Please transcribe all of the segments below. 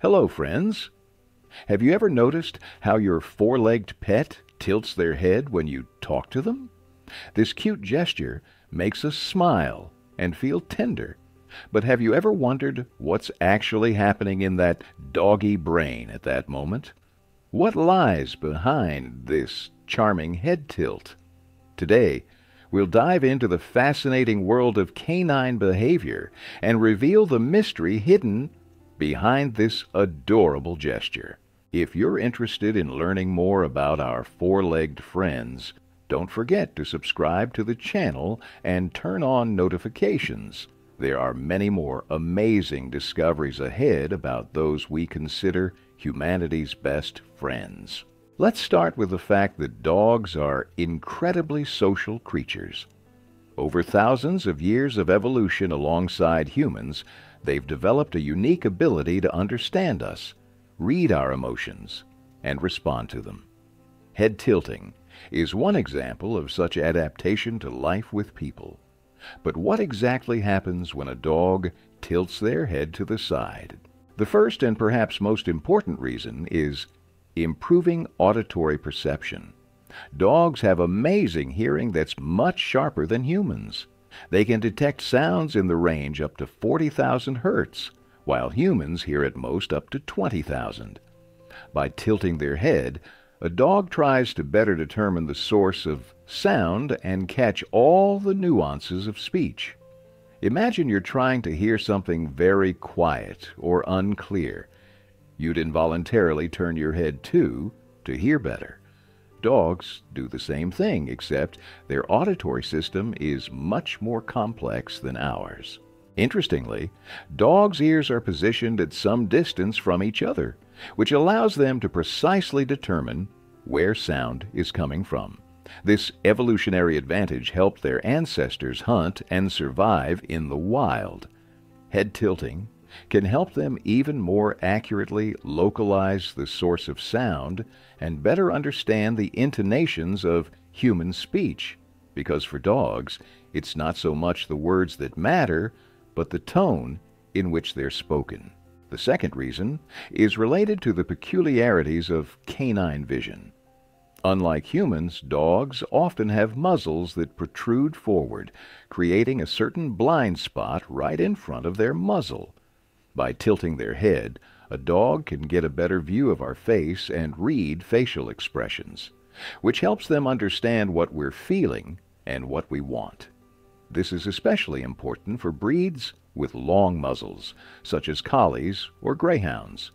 Hello, friends. Have you ever noticed how your four-legged pet tilts their head when you talk to them? This cute gesture makes us smile and feel tender. But have you ever wondered what's actually happening in that doggy brain at that moment? What lies behind this charming head tilt? Today, we'll dive into the fascinating world of canine behavior and reveal the mystery hidden behind this adorable gesture. If you're interested in learning more about our four-legged friends, don't forget to subscribe to the channel and turn on notifications. There are many more amazing discoveries ahead about those we consider humanity's best friends. Let's start with the fact that dogs are incredibly social creatures. Over thousands of years of evolution alongside humans, they've developed a unique ability to understand us, read our emotions, and respond to them. Head tilting is one example of such adaptation to life with people. But what exactly happens when a dog tilts their head to the side? The first and perhaps most important reason is improving auditory perception. Dogs have amazing hearing that's much sharper than humans. They can detect sounds in the range up to 40,000 hertz, while humans hear at most up to 20,000. By tilting their head, a dog tries to better determine the source of sound and catch all the nuances of speech. Imagine you're trying to hear something very quiet or unclear. You'd involuntarily turn your head to hear better. Dogs do the same thing, except their auditory system is much more complex than ours. Interestingly, dogs' ears are positioned at some distance from each other, which allows them to precisely determine where sound is coming from. This evolutionary advantage helped their ancestors hunt and survive in the wild. Head tilting can help them even more accurately localize the source of sound and better understand the intonations of human speech, because for dogs, it's not so much the words that matter, but the tone in which they're spoken. The second reason is related to the peculiarities of canine vision. Unlike humans, dogs often have muzzles that protrude forward, creating a certain blind spot right in front of their muzzle. By tilting their head, a dog can get a better view of our face and read facial expressions, which helps them understand what we're feeling and what we want. This is especially important for breeds with long muzzles, such as collies or greyhounds.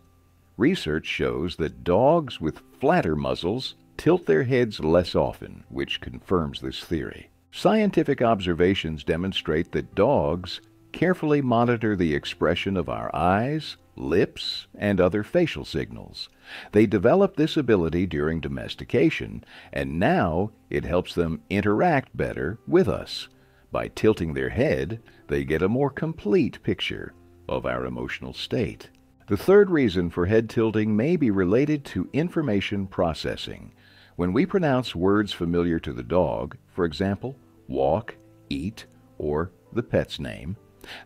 Research shows that dogs with flatter muzzles tilt their heads less often, which confirms this theory. Scientific observations demonstrate that dogs carefully monitor the expression of our eyes, lips, and other facial signals. They developed this ability during domestication, and now it helps them interact better with us. By tilting their head, they get a more complete picture of our emotional state. The third reason for head tilting may be related to information processing. When we pronounce words familiar to the dog, for example, walk, eat, or the pet's name,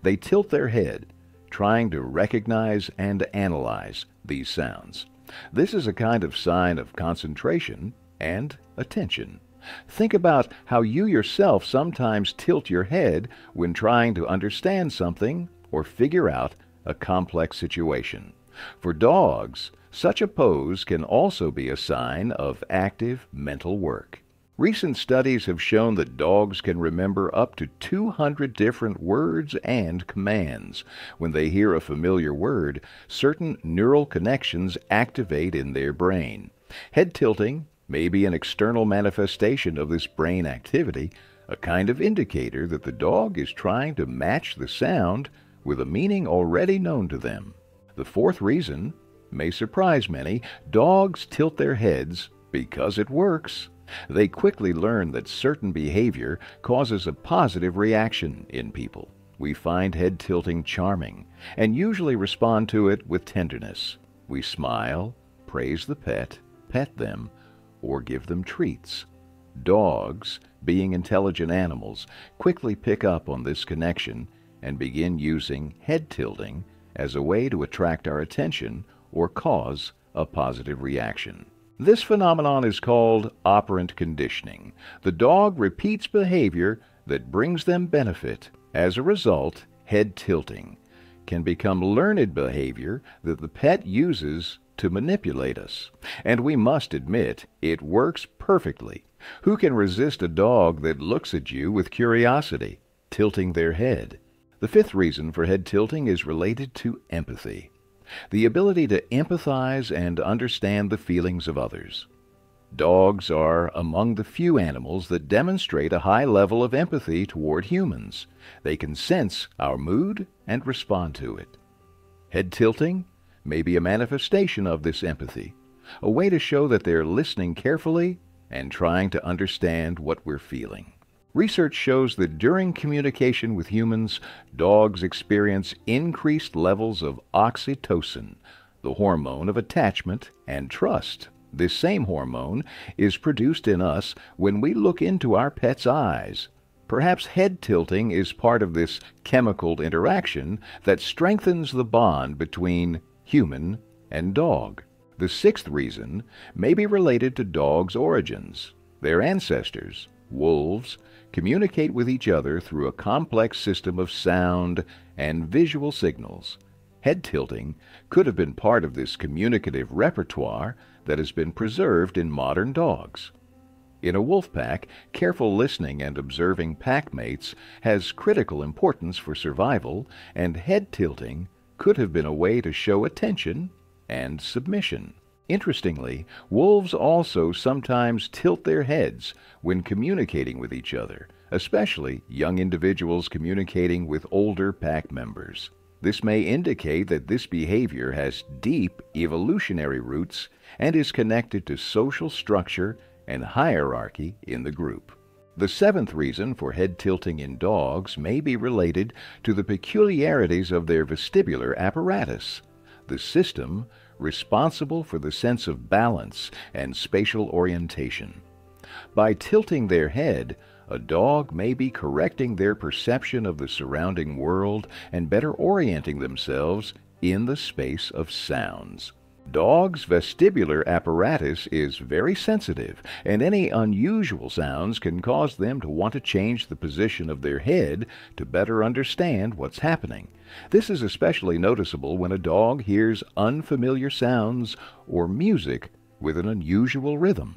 they tilt their head, trying to recognize and analyze these sounds. This is a kind of sign of concentration and attention. Think about how you yourself sometimes tilt your head when trying to understand something or figure out a complex situation. For dogs, such a pose can also be a sign of active mental work. Recent studies have shown that dogs can remember up to 200 different words and commands. When they hear a familiar word, certain neural connections activate in their brain. Head tilting may be an external manifestation of this brain activity, a kind of indicator that the dog is trying to match the sound with a meaning already known to them. The fourth reason may surprise many. Dogs tilt their heads because it works. They quickly learn that certain behavior causes a positive reaction in people. We find head tilting charming and usually respond to it with tenderness. We smile, praise the pet them, or give them treats. Dogs, being intelligent animals, quickly pick up on this connection and begin using head tilting as a way to attract our attention or cause a positive reaction. This phenomenon is called operant conditioning. The dog repeats behavior that brings them benefit. As a result, head tilting can become learned behavior that the pet uses to manipulate us. And we must admit, it works perfectly. Who can resist a dog that looks at you with curiosity, tilting their head? The fifth reason for head tilting is related to empathy. The ability to empathize and understand the feelings of others. Dogs are among the few animals that demonstrate a high level of empathy toward humans. They can sense our mood and respond to it. Head tilting may be a manifestation of this empathy, a way to show that they're listening carefully and trying to understand what we're feeling. Research shows that during communication with humans, dogs experience increased levels of oxytocin, the hormone of attachment and trust. This same hormone is produced in us when we look into our pet's eyes. Perhaps head tilting is part of this chemical interaction that strengthens the bond between human and dog. The sixth reason may be related to dogs' origins. Their ancestors, wolves, communicate with each other through a complex system of sound and visual signals. Head tilting could have been part of this communicative repertoire that has been preserved in modern dogs. In a wolf pack, careful listening and observing pack mates has critical importance for survival, and head tilting could have been a way to show attention and submission. Interestingly, wolves also sometimes tilt their heads when communicating with each other, especially young individuals communicating with older pack members. This may indicate that this behavior has deep evolutionary roots and is connected to social structure and hierarchy in the group. The seventh reason for head tilting in dogs may be related to the peculiarities of their vestibular apparatus, the system responsible for the sense of balance and spatial orientation. By tilting their head, a dog may be correcting their perception of the surrounding world and better orienting themselves in the space of sounds. Dogs' vestibular apparatus is very sensitive, and any unusual sounds can cause them to want to change the position of their head to better understand what's happening. This is especially noticeable when a dog hears unfamiliar sounds or music with an unusual rhythm.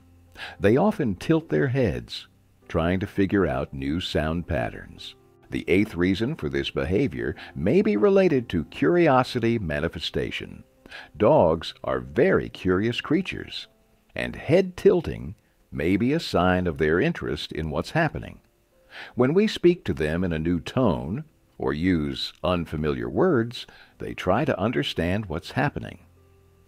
They often tilt their heads, trying to figure out new sound patterns. The eighth reason for this behavior may be related to curiosity manifestation. Dogs are very curious creatures, and head tilting may be a sign of their interest in what's happening. When we speak to them in a new tone or use unfamiliar words, they try to understand what's happening.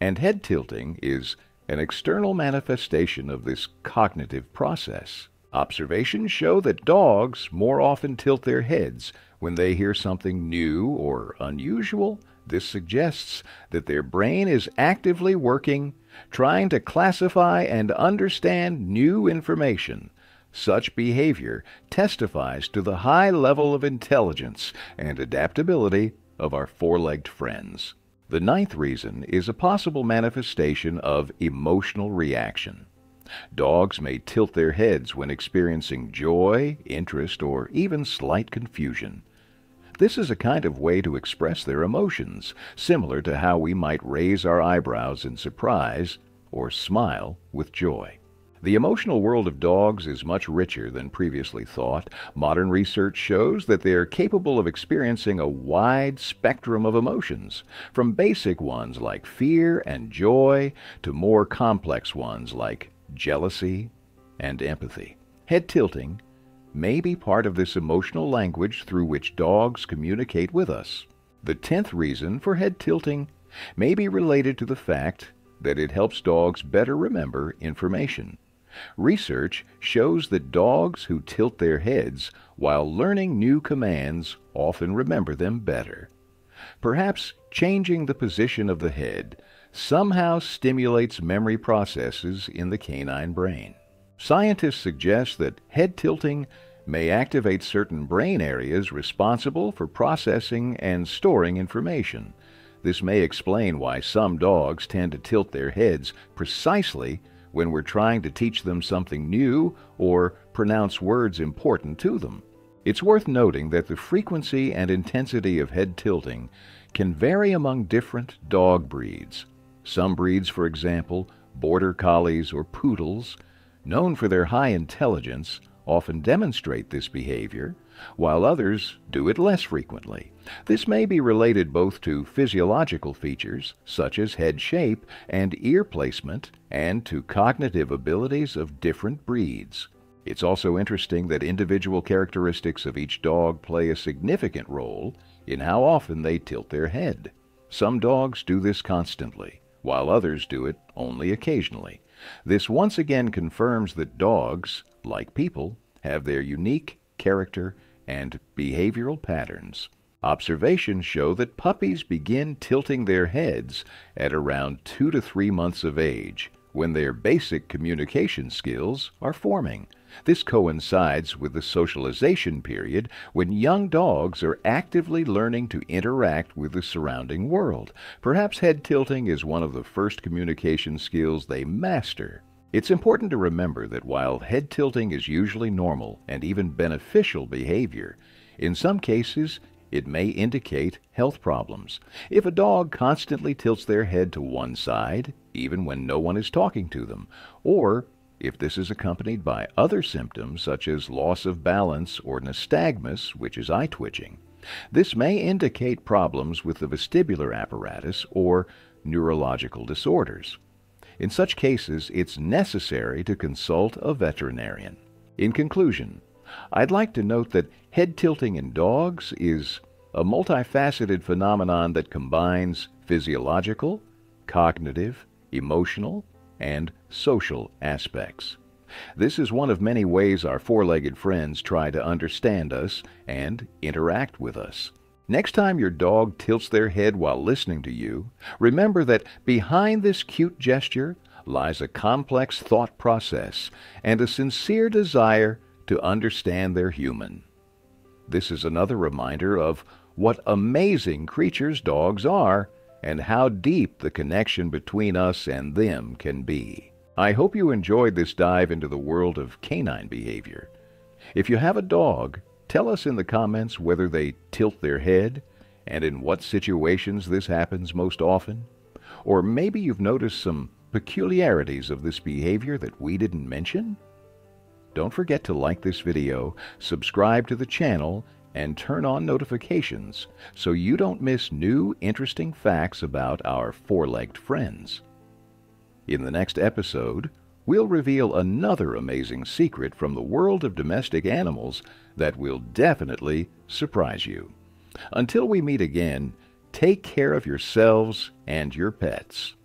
And head tilting is an external manifestation of this cognitive process. Observations show that dogs more often tilt their heads when they hear something new or unusual. This suggests that their brain is actively working, trying to classify and understand new information. Such behavior testifies to the high level of intelligence and adaptability of our four-legged friends. The ninth reason is a possible manifestation of emotional reaction. Dogs may tilt their heads when experiencing joy, interest, or even slight confusion. This is a kind of way to express their emotions, similar to how we might raise our eyebrows in surprise or smile with joy. The emotional world of dogs is much richer than previously thought. Modern research shows that they are capable of experiencing a wide spectrum of emotions, from basic ones like fear and joy to more complex ones like jealousy and empathy. Head tilting may be part of this emotional language through which dogs communicate with us. The 10th reason for head tilting may be related to the fact that it helps dogs better remember information. Research shows that dogs who tilt their heads while learning new commands often remember them better. Perhaps changing the position of the head somehow stimulates memory processes in the canine brain. Scientists suggest that head tilting may activate certain brain areas responsible for processing and storing information. This may explain why some dogs tend to tilt their heads precisely when we're trying to teach them something new or pronounce words important to them. It's worth noting that the frequency and intensity of head tilting can vary among different dog breeds. Some breeds, for example, border collies or poodles, known for their high intelligence, often demonstrate this behavior, while others do it less frequently. This may be related both to physiological features, such as head shape and ear placement, and to cognitive abilities of different breeds. It's also interesting that individual characteristics of each dog play a significant role in how often they tilt their head. Some dogs do this constantly, while others do it only occasionally. This once again confirms that dogs, like people, have their unique character and behavioral patterns. Observations show that puppies begin tilting their heads at around 2 to 3 months of age, when their basic communication skills are forming. This coincides with the socialization period when young dogs are actively learning to interact with the surrounding world. Perhaps head tilting is one of the first communication skills they master. It's important to remember that while head tilting is usually normal and even beneficial behavior, in some cases it may indicate health problems. If a dog constantly tilts their head to one side, even when no one is talking to them, or if this is accompanied by other symptoms such as loss of balance or nystagmus, which is eye twitching, this may indicate problems with the vestibular apparatus or neurological disorders. In such cases, it's necessary to consult a veterinarian. In conclusion, I'd like to note that head tilting in dogs is a multifaceted phenomenon that combines physiological, cognitive, emotional, and social aspects. This is one of many ways our four-legged friends try to understand us and interact with us. Next time your dog tilts their head while listening to you, remember that behind this cute gesture lies a complex thought process and a sincere desire to understand their human. This is another reminder of what amazing creatures dogs are and how deep the connection between us and them can be. I hope you enjoyed this dive into the world of canine behavior. If you have a dog, tell us in the comments whether they tilt their head and in what situations this happens most often. Or maybe you've noticed some peculiarities of this behavior that we didn't mention. Don't forget to like this video, subscribe to the channel, and turn on notifications so you don't miss new interesting facts about our four-legged friends. In the next episode, we'll reveal another amazing secret from the world of domestic animals that will definitely surprise you. Until we meet again, take care of yourselves and your pets.